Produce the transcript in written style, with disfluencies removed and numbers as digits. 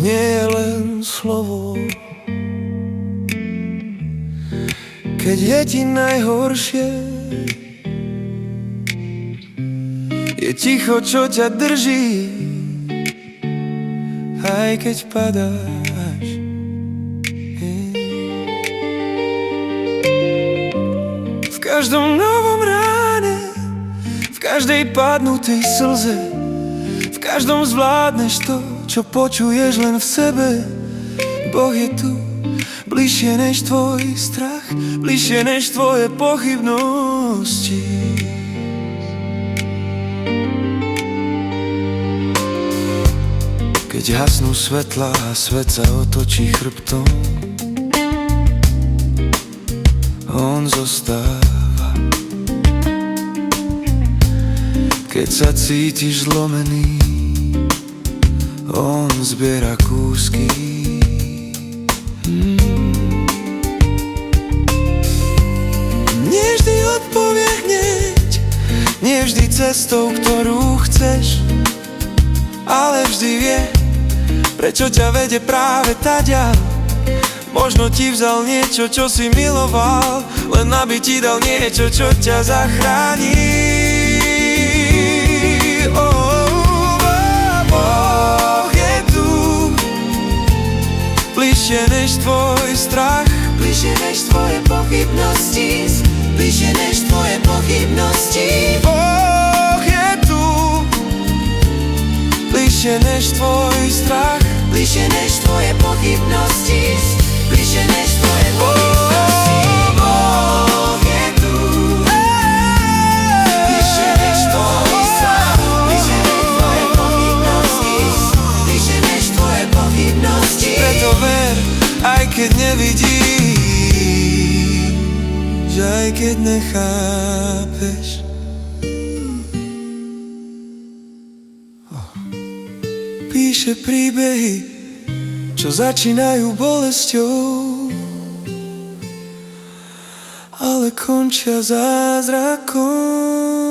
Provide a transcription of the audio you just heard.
nie je len slovo. Keď je ti najhoršie, je ticho, čo ťa drží, aj keď padáš. V každom novom ráne, v každej padnutej slze, v každom zvládneš to, čo počuješ len v sebe. Boh je tu, bližšie než tvoj strach, bližšie než tvoje pochybnosti. Keď hasnú svetlá a svet sa otočí chrbtom, on zostáva. Keď sa cítiš zlomený, on zbiera kúsky. Nie vždy odpovie hneď, nie vždy cestou, ktorú chceš, ale vždy vie, prečo ťa vede práve taďal. Možno ti vzal niečo, čo si miloval, len aby ti dal niečo, čo ťa zachráni. Boh je tu, bližšie než tvoj strach, bližšie než tvoje pochybnosti, bližšie než tvoje pochybnosti. Boh je tu, bližšie než tvoj strach, bližšie než tvoje pochybnosti, bližšie než tvoje pochybnosti. Boh je tu, bližšie než tvoj strach, bližšie než tvoje pochybnosti, bližšie než tvoje pochybnosti. Preto ver, aj keď nevidíš, aj keď nechápeš. Píše príbehy, čo začínajú bolesťou, ale končia zázrakom.